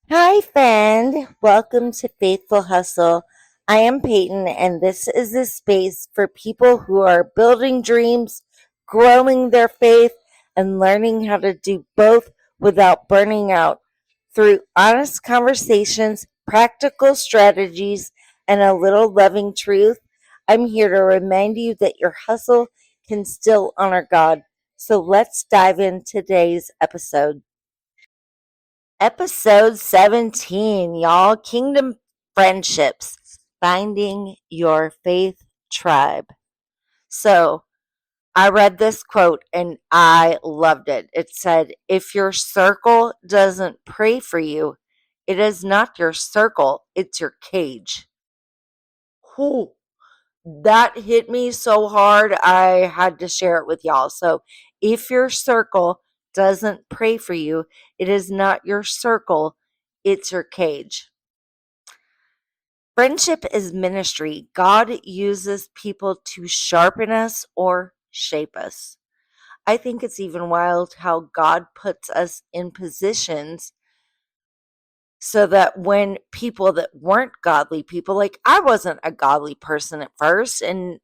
Hi, friend. Welcome to Faithful Hustle. I am Peyton, and this is a space for people who are building dreams, growing their faith, and learning how to do both without burning out. Through honest conversations, practical strategies, and a little loving truth, I'm here to remind you that your hustle can still honor God. So let's dive in today's episode. Episode 17, y'all. Kingdom Friendships, Finding Your Faith Tribe. So, I read this quote and I loved it. It said, "If your circle doesn't pray for you, it is not your circle, it's your cage." Whew, that hit me so hard, I had to share it with y'all. So, if your circle doesn't pray for you, it is not your circle, it's your cage. Friendship is ministry. God uses people to sharpen us or shape us. I think it's even wild how God puts us in positions so that when people that weren't godly people, like I wasn't a godly person at first, and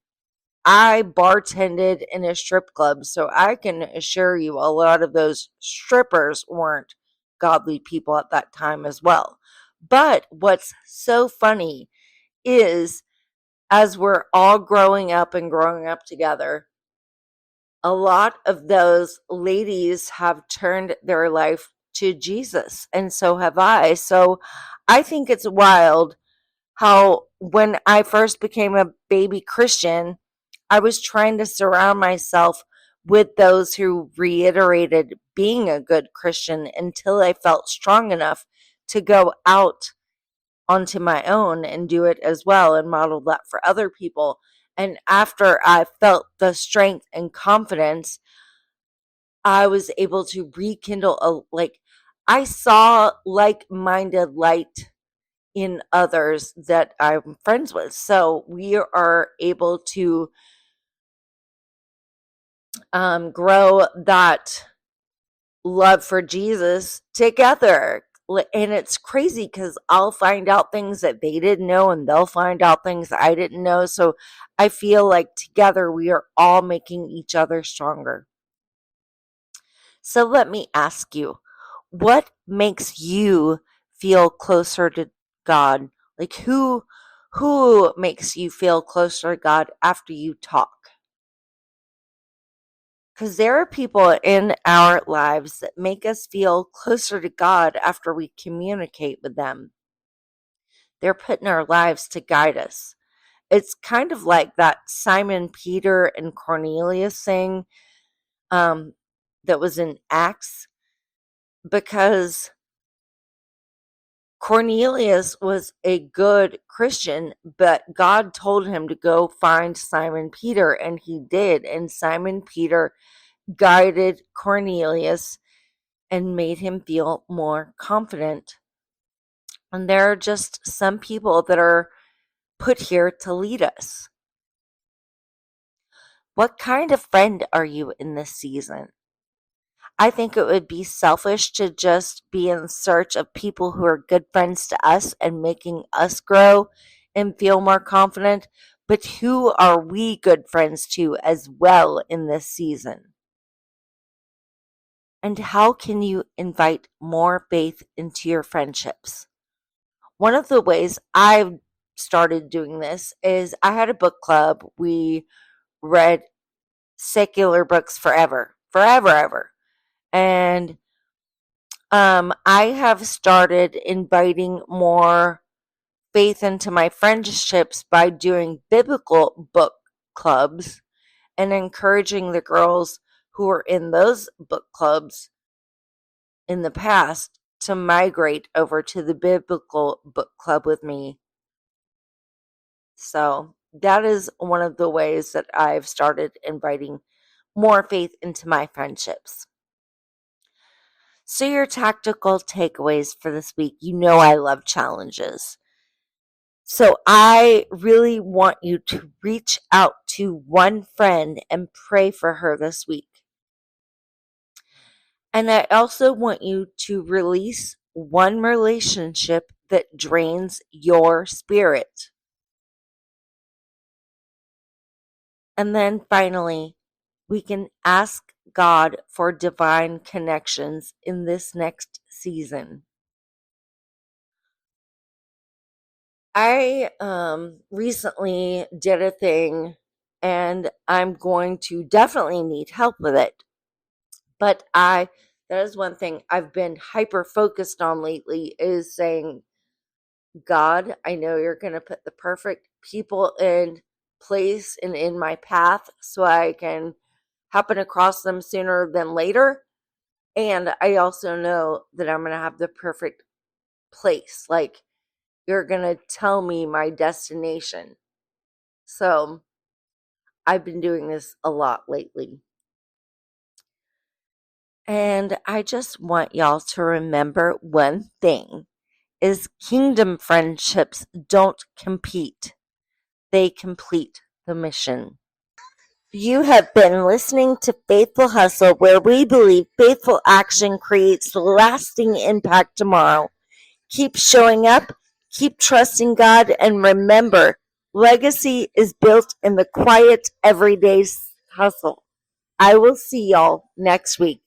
I bartended in a strip club, so I can assure you a lot of those strippers weren't godly people at that time as well. But what's so funny is as we're all growing up and growing up together, a lot of those ladies have turned their life to Jesus, and so have I. So I think it's wild how when I first became a baby Christian, I was trying to surround myself with those who reiterated being a good Christian until I felt strong enough to go out onto my own and do it as well and model that for other people. And after I felt the strength and confidence, I was able to rekindle I saw like-minded light in others that I'm friends with. So we are able to grow that love for Jesus together. And it's crazy because I'll find out things that they didn't know, and they'll find out things I didn't know. So I feel like together we are all making each other stronger. So let me ask you, what makes you feel closer to God? Like who makes you feel closer to God after you talk? Because there are people in our lives that make us feel closer to God after we communicate with them. They're put in our lives to guide us. It's kind of like that Simon Peter and Cornelius thing um, that was in Acts, because Cornelius was a good Christian, but God told him to go find Simon Peter, and he did. And Simon Peter guided Cornelius and made him feel more confident. And there are just some people that are put here to lead us. What kind of friend are you in this season? I think it would be selfish to just be in search of people who are good friends to us and making us grow and feel more confident. But who are we good friends to as well in this season? And how can you invite more faith into your friendships? One of the ways I've started doing this is I had a book club. We read secular books forever, forever, ever. And I have started inviting more faith into my friendships by doing biblical book clubs and encouraging the girls who are in those book clubs in the past to migrate over to the biblical book club with me. So that is one of the ways that I've started inviting more faith into my friendships. So, your tactical takeaways for this week, I love challenges. So, I really want you to reach out to one friend and pray for her this week. And I also want you to release one relationship that drains your spirit. And then finally, we can ask God for divine connections in this next season. I recently did a thing and I'm going to definitely need help with it. But that is one thing I've been hyper focused on lately is saying, God, I know you're going to put the perfect people in place and in my path so I can happen across them sooner than later. And I also know that I'm going to have the perfect place. Like, you're going to tell me my destination. So I've been doing this a lot lately. And I just want y'all to remember one thing is kingdom friendships don't compete. They complete the mission. You have been listening to Faithful Hustle, where we believe faithful action creates lasting impact tomorrow. Keep showing up, keep trusting God, and remember, legacy is built in the quiet, everyday hustle. I will see y'all next week.